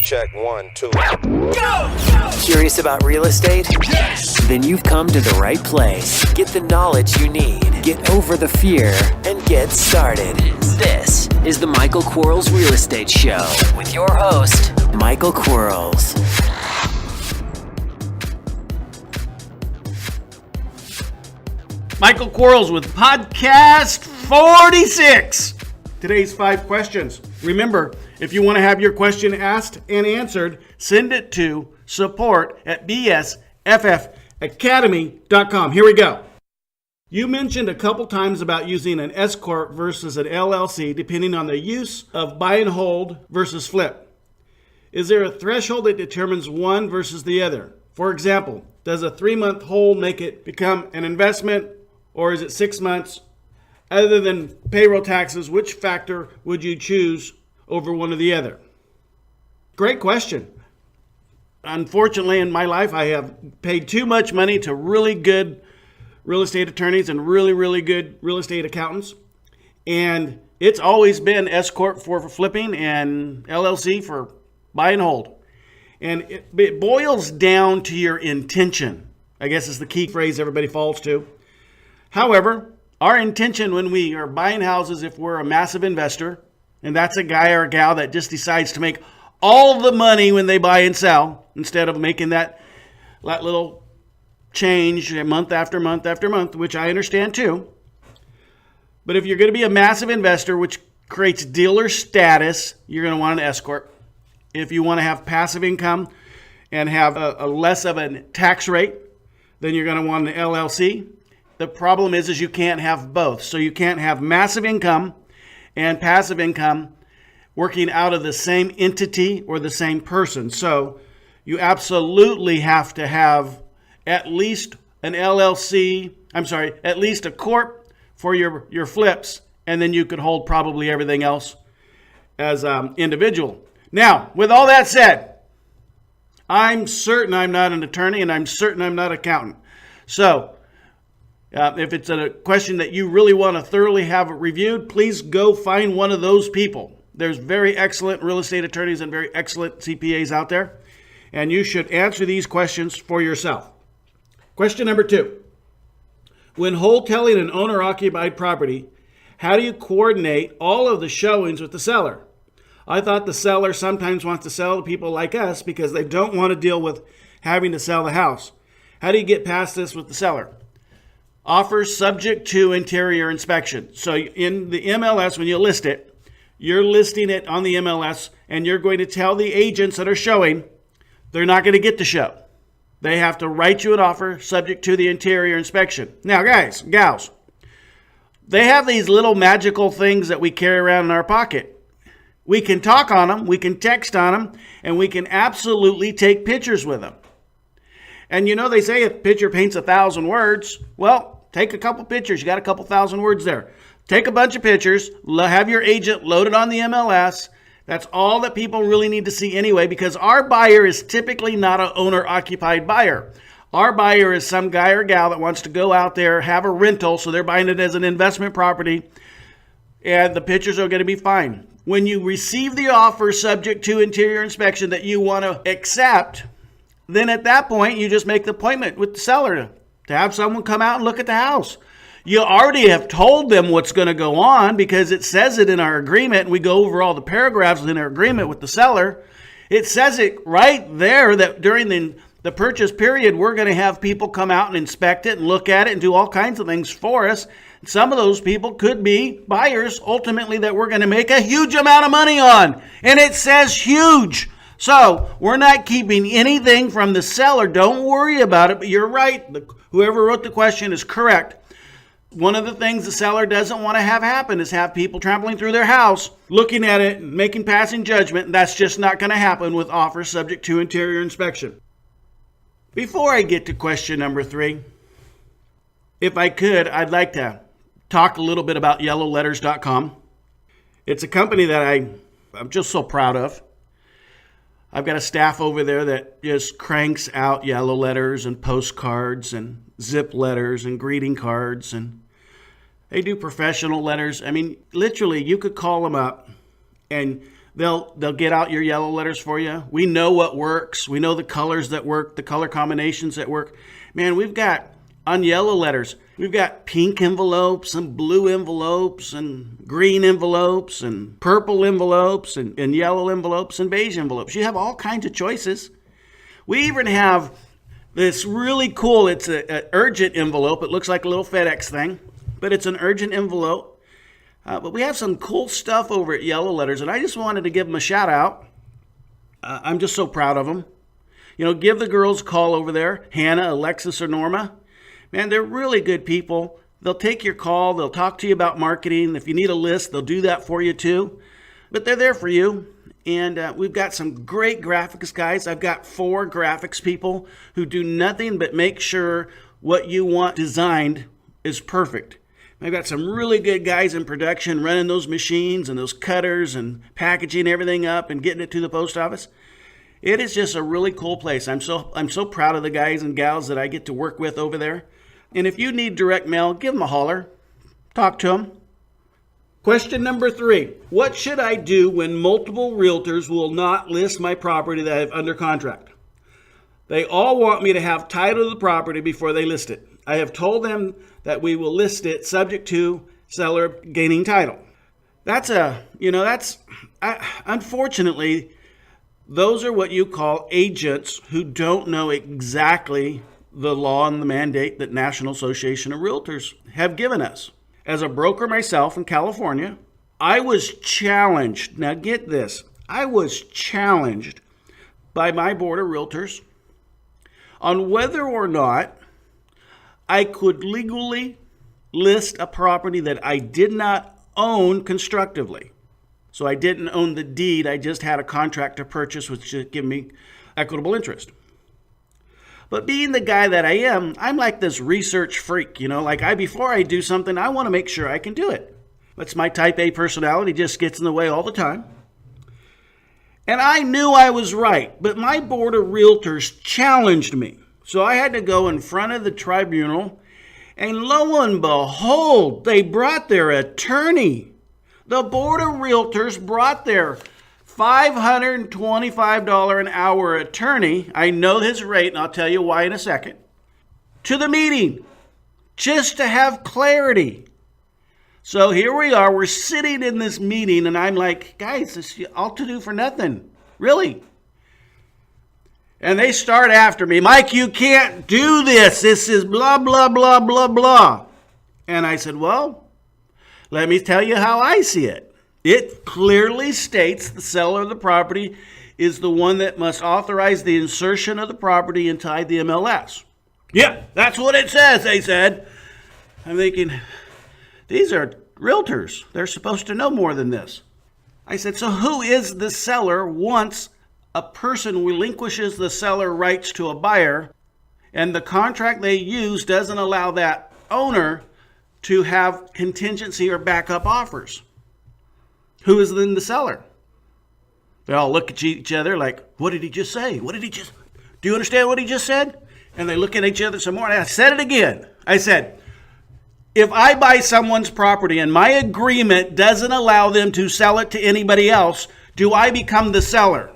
check, 1, 2. Go! Curious about real estate? Yes! Then you've come to the right place. Get the knowledge you need, get over the fear, and get started. This is the Michael Quarles Real Estate Show with your host, Michael Quarles. Michael Quarles with podcast 46. Today's 5 questions. Remember, if you want to have your question asked and answered, send it to support@bsffacademy.com. Here we go. You mentioned a couple times about using an S-corp versus an LLC depending on the use of buy and hold versus flip. Is there a threshold that determines one versus the other? For example, does a 3-month hold make it become an investment, or is it 6 months? Other than payroll taxes, which factor would you choose over one or the other? Great question. Unfortunately, in my life, I have paid too much money to really good real estate attorneys and really good real estate accountants. And it's always been S-corp for flipping and LLC for buy and hold. And it boils down to your intention, I guess is the key phrase everybody falls to. However, our intention when we are buying houses, if we're a massive investor, and that's a guy or a gal that just decides to make all the money when they buy and sell, instead of making that little change month after month after month, which I understand too. But if you're going to be a massive investor, which creates dealer status, you're going to want an S-corp. If you want to have passive income and have a less of a tax rate, then you're going to want an LLC. The problem is you can't have both. So you can't have massive income and passive income working out of the same entity or the same person. So you absolutely have to have at least an LLC, at least a corp for your flips, and then you could hold probably everything else as individual. Now, with all that said, I'm certain I'm not an attorney and I'm certain I'm not an accountant. So if it's a question that you really want to thoroughly have reviewed, please go find one of those people. There's very excellent real estate attorneys and very excellent CPAs out there, and you should answer these questions for yourself. Question number 2. When wholetailing an owner-occupied property, how do you coordinate all of the showings with the seller? I thought the seller sometimes wants to sell to people like us because they don't want to deal with having to sell the house. How do you get past this with the seller? Offers subject to interior inspection. So in the MLS, when you list it, you're listing it on the MLS, and you're going to tell the agents that are showing they're not going to get to show. They have to write you an offer subject to the interior inspection. Now, guys, gals, they have these little magical things that we carry around in our pocket. We can talk on them, we can text on them, and we can absolutely take pictures with them. And you know, they say a picture paints 1,000 words. Well, take a couple pictures. You got a couple thousand words there. Take a bunch of pictures, have your agent load it on the MLS. That's all that people really need to see anyway, because our buyer is typically not an owner-occupied buyer. Our buyer is some guy or gal that wants to go out there, have a rental, so they're buying it as an investment property, and the pictures are going to be fine. When you receive the offer subject to interior inspection that you want to accept, then at that point, you just make the appointment with the seller to have someone come out and look at the house. You already have told them what's going to go on because it says it in our agreement, and we go over all the paragraphs in our agreement with the seller. It says it right there that during the purchase period, we're going to have people come out and inspect it and look at it and do all kinds of things for us. Some of those people could be buyers ultimately that we're going to make a huge amount of money on. And it says huge. So we're not keeping anything from the seller. Don't worry about it. But you're right. Whoever wrote the question is correct. One of the things the seller doesn't want to have happen is have people trampling through their house, looking at it, and making passing judgment. And that's just not going to happen with offers subject to interior inspection. Before I get to question number 3, if I could, I'd like to talk a little bit about yellowletters.com. It's a company that I'm just so proud of. I've got a staff over there that just cranks out yellow letters and postcards and zip letters and greeting cards, and they do professional letters. I mean, literally, you could call them up and They'll get out your yellow letters for you. We know what works. We know the colors that work, the color combinations that work. Man, we've got, on yellow letters, we've got pink envelopes and blue envelopes and green envelopes and purple envelopes and yellow envelopes and beige envelopes. You have all kinds of choices. We even have this really cool, it's an urgent envelope. It looks like a little FedEx thing, but it's an urgent envelope. But we have some cool stuff over at Yellow Letters, and I just wanted to give them a shout out. I'm just so proud of them. Give the girls a call over there, Hannah, Alexis, or Norma. Man, they're really good people. They'll take your call. They'll talk to you about marketing. If you need a list, they'll do that for you too. But they're there for you. And we've got some great graphics guys. I've got 4 graphics people who do nothing but make sure what you want designed is perfect. I've got some really good guys in production running those machines and those cutters and packaging everything up and getting it to the post office. It is just a really cool place. I'm so proud of the guys and gals that I get to work with over there. And if you need direct mail, give them a holler. Talk to them. Question number 3. What should I do when multiple realtors will not list my property that I have under contract? They all want me to have title to the property before they list it. I have told them that we will list it subject to seller gaining title. Unfortunately, those are what you call agents who don't know exactly the law and the mandate that National Association of Realtors have given us. As a broker myself in California, I was challenged. Now get this. I was challenged by my board of realtors on whether or not I could legally list a property that I did not own constructively. So I didn't own the deed. I just had a contract to purchase, which should give me equitable interest. But being the guy that I am, I'm like this research freak, before I do something, I want to make sure I can do it. That's my type A personality, just gets in the way all the time. And I knew I was right, but my board of realtors challenged me. So I had to go in front of the tribunal, and lo and behold, they brought their attorney. The board of realtors brought their $525 an hour attorney, I know his rate, and I'll tell you why in a second, to the meeting, just to have clarity. So here we are, we're sitting in this meeting, and I'm like, guys, this is all to do for nothing, really. And they start after me, Mike, you can't do this. This is blah, blah, blah, blah, blah. And I said, well, let me tell you how I see it. It clearly states the seller of the property is the one that must authorize the insertion of the property inside the MLS. Yeah, that's what it says, they said. I'm thinking, these are realtors. They're supposed to know more than this. I said, so who is the seller once a person relinquishes the seller rights to a buyer and the contract they use doesn't allow that owner to have contingency or backup offers? Who is then the seller? They all look at each other like, what did he just say? Do you understand what he just said? And they look at each other some more. And I said it again. I said, if I buy someone's property and my agreement doesn't allow them to sell it to anybody else, do I become the seller?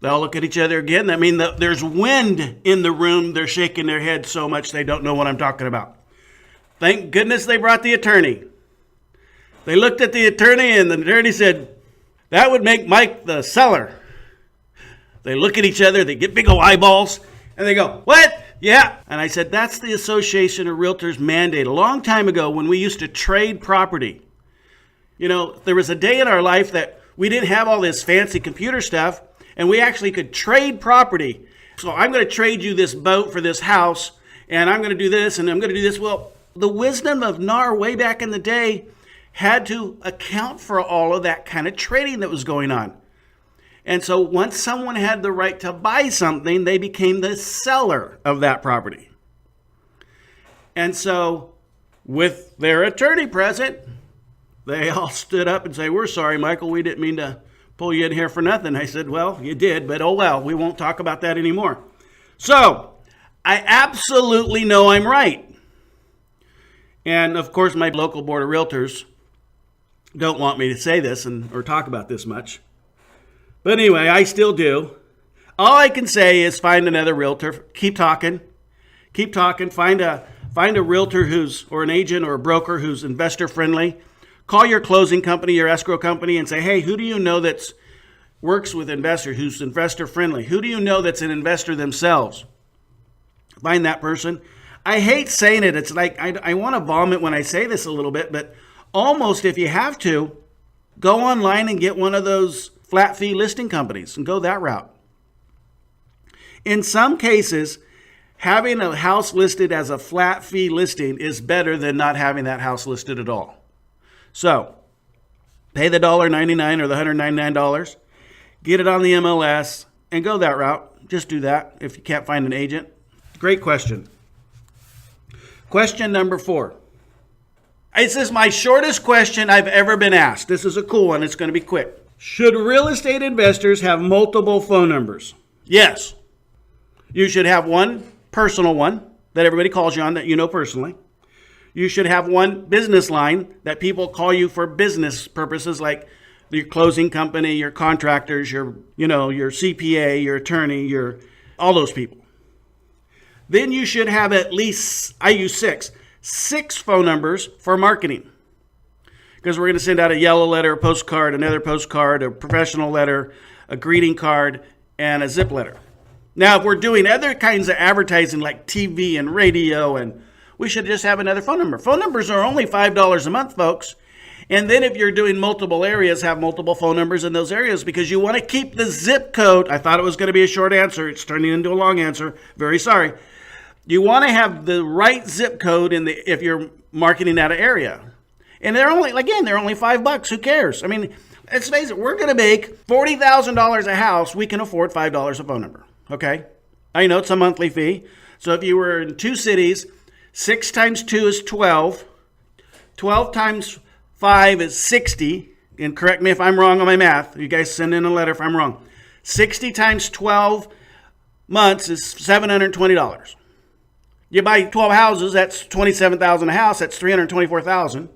They all look at each other again. I mean, there's wind in the room. They're shaking their heads so much they don't know what I'm talking about. Thank goodness they brought the attorney. They looked at the attorney, and the attorney said, that would make Mike the seller. They look at each other, they get big old eyeballs, and they go, what? Yeah. And I said, that's the Association of Realtors mandate. A long time ago when we used to trade property. There was a day in our life that we didn't have all this fancy computer stuff, and we actually could trade property. So I'm going to trade you this boat for this house, and I'm going to do this, and I'm going to do this. Well, the wisdom of NAR way back in the day had to account for all of that kind of trading that was going on. And so once someone had the right to buy something, they became the seller of that property. And so with their attorney present, they all stood up and say, we're sorry, Michael, we didn't mean to pull you in here for nothing. I said, well, you did, but oh well, we won't talk about that anymore. So I absolutely know I'm right. And of course, my local board of realtors don't want me to say this or talk about this much. But anyway, I still do. All I can say is find another realtor. Keep talking. Keep talking. Find a realtor or an agent or a broker who's investor friendly. Call your closing company, your escrow company, and say, hey, who do you know that's works with investors, who's investor friendly? Who do you know that's an investor themselves? Find that person. I hate saying it. It's like I want to vomit when I say this a little bit, but almost if you have to, go online and get one of those flat fee listing companies and go that route. In some cases, having a house listed as a flat fee listing is better than not having that house listed at all. So, pay the $1.99 or the $199, get it on the MLS, and go that route. Just do that if you can't find an agent. Great question. Question number 4. This is my shortest question I've ever been asked. This is a cool one. It's going to be quick. Should real estate investors have multiple phone numbers? Yes. You should have one personal one that everybody calls you on that you know personally. You should have one business line that people call you for business purposes, like your closing company, your contractors, your CPA, your attorney, all those people. Then you should have at least, I use six phone numbers for marketing. Because we're going to send out a yellow letter, a postcard, another postcard, a professional letter, a greeting card, and a zip letter. Now, if we're doing other kinds of advertising like TV and radio, and we should just have another phone number. Phone numbers are only $5 a month, folks. And then if you're doing multiple areas, have multiple phone numbers in those areas because you want to keep the zip code. I thought it was going to be a short answer. It's turning into a long answer. Very sorry. You want to have the right zip code if you're marketing that area. And they're only $5. Who cares? I mean, let's face it, we're going to make $40,000 a house. We can afford $5 a phone number. Okay? I know it's a monthly fee. So if you were in 2 cities, 6 times 2 is 12. 12 times 5 is 60. And correct me if I'm wrong on my math. You guys send in a letter if I'm wrong. 60 times 12 months is $720. You buy 12 houses, that's $27,000 a house, that's $324,000.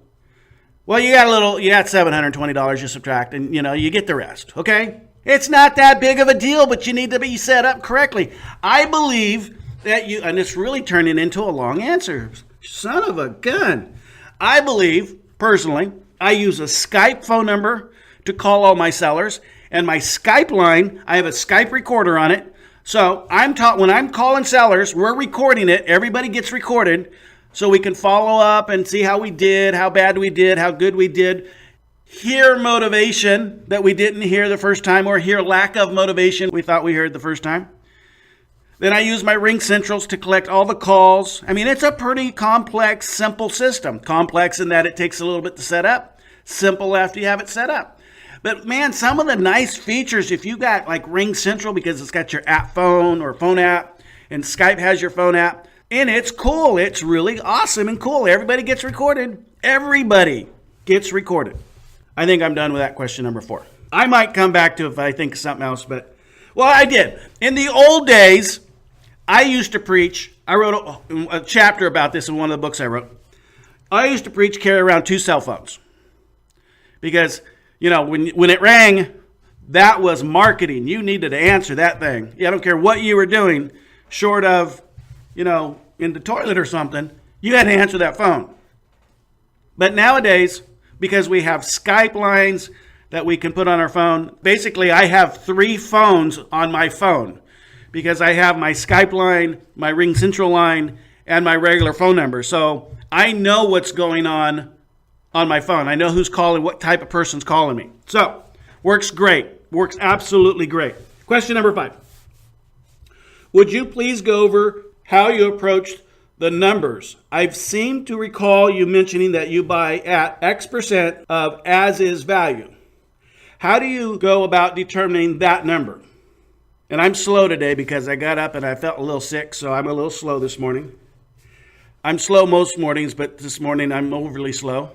Well, you got $720 you subtract, and you get the rest, okay? It's not that big of a deal, but you need to be set up correctly. I believe that and it's really turning into a long answer. Son of a gun. I believe, personally, I use a Skype phone number to call all my sellers, and my Skype line, I have a Skype recorder on it. So when I'm calling sellers, we're recording it. Everybody gets recorded so we can follow up and see how we did, how bad we did, how good we did. Hear motivation that we didn't hear the first time, or hear lack of motivation we thought we heard the first time. Then I use my Ring Centrals to collect all the calls. I mean, it's a pretty complex, simple system. Complex in that it takes a little bit to set up. Simple after you have it set up. But man, some of the nice features, if you got like Ring Central, because it's got your app phone or phone app, and Skype has your phone app, and it's cool. It's really awesome and cool. Everybody gets recorded. Everybody gets recorded. I think I'm done with that question number 4. I might come back to it if I think of something else, well, I did. In the old days, I used to preach. I wrote a chapter about this in one of the books I wrote. I used to preach, carry around 2 cell phones. Because when it rang, that was marketing. You needed to answer that thing. I don't care what you were doing, short of, in the toilet or something, you had to answer that phone. But nowadays, because we have Skype lines that we can put on our phone, basically I have 3 phones on my phone because I have my Skype line, my Ring Central line, and my regular phone number. So I know what's going on my phone. I know who's calling, what type of person's calling me. So, works great. Works absolutely great. Question number 5. Would you please go over how you approached the numbers? I've seemed to recall you mentioning that you buy at X% of as-is value. How do you go about determining that number? And I'm slow today because I got up and I felt a little sick, so I'm a little slow this morning. I'm slow most mornings, but this morning I'm overly slow.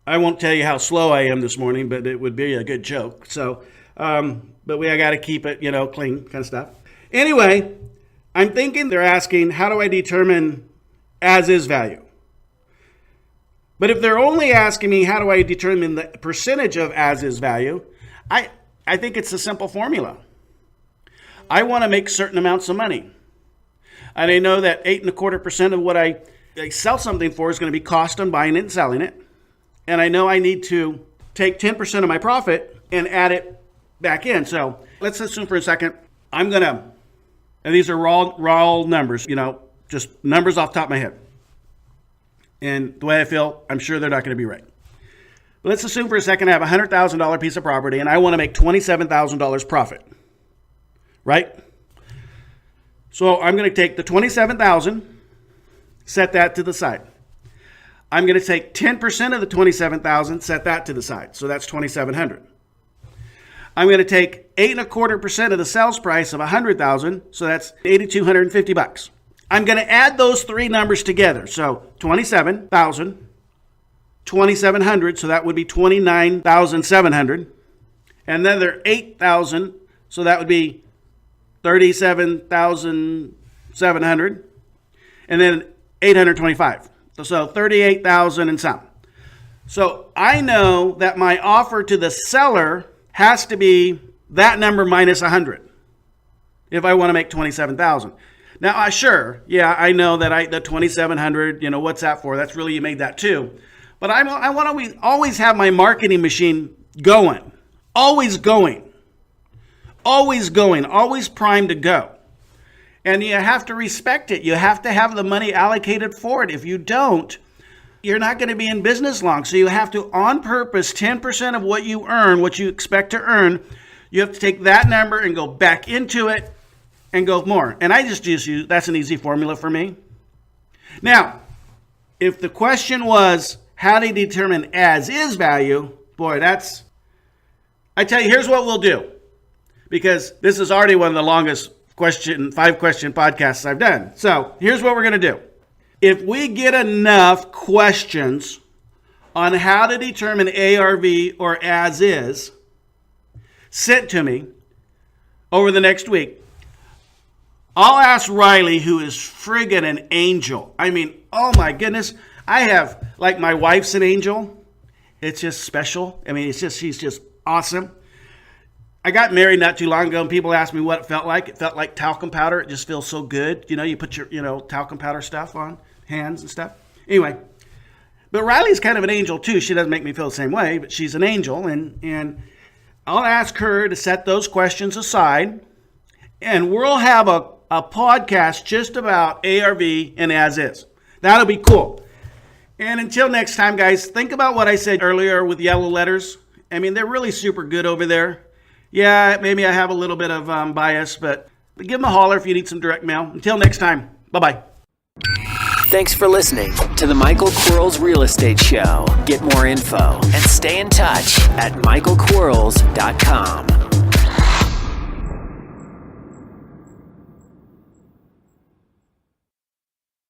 I won't tell you how slow I am this morning, but it would be a good joke. So, I got to keep it, clean kind of stuff. Anyway, I'm thinking they're asking, how do I determine as-is value? But if they're only asking me how do I determine the percentage of as-is value, I think it's a simple formula. I want to make certain amounts of money. And I know that 8.25% of what I sell something for is going to be cost on buying it and selling it. And I know I need to take 10% of my profit and add it back in. So let's assume for a second, and these are raw numbers, just numbers off the top of my head. And the way I feel, I'm sure they're not going to be right. But let's assume for a second I have a $100,000 piece of property and I want to make $27,000 profit, right? So I'm going to take the $27,000, set that to the side. I'm going to take 10% of the $27,000, set that to the side. So that's $2,700. I'm going to take 8.25% of the sales price of $100,000, so that's $8,250. I'm going to add those three numbers together. So 27,000, 2,700, so that would be 29,700. And then there 8,000, so that would be 37,700. And then 825. So 38,000 and some. So I know that my offer to the seller has to be that number minus 100 if I want to make 27,000. Now, I know that the 2,700, what's that for? That's really, you made that too. But I want to always have my marketing machine going, always primed to go. And you have to respect it. You have to have the money allocated for it. If you don't, you're not going to be in business long. So you have to, on purpose, 10% of what you earn, what you expect to earn, you have to take that number and go back into it and go more. And I just use, that's an easy formula for me. Now, if the question was, how do you determine as-is value? Boy, I tell you, here's what we'll do. Because this is already one of the longest 5-question podcasts I've done. So here's what we're going to do. If we get enough questions on how to determine ARV or as-is sent to me over the next week, I'll ask Riley, who is friggin' an angel. I mean, oh my goodness. I have, my wife's an angel. It's just special. I mean, she's just awesome. I got married not too long ago, and people asked me what it felt like. It felt like talcum powder. It just feels so good. You put your, talcum powder stuff on hands and stuff. Anyway, but Riley's kind of an angel too. She doesn't make me feel the same way, but she's an angel. And I'll ask her to set those questions aside, and we'll have a podcast just about ARV and as-is. That'll be cool. And until next time, guys, think about what I said earlier with yellow letters. I mean, they're really super good over there. Yeah, maybe I have a little bit of bias, but give them a holler if you need some direct mail. Until next time, bye-bye. Thanks for listening to the Michael Quarles Real Estate Show. Get more info and stay in touch at michaelquarles.com.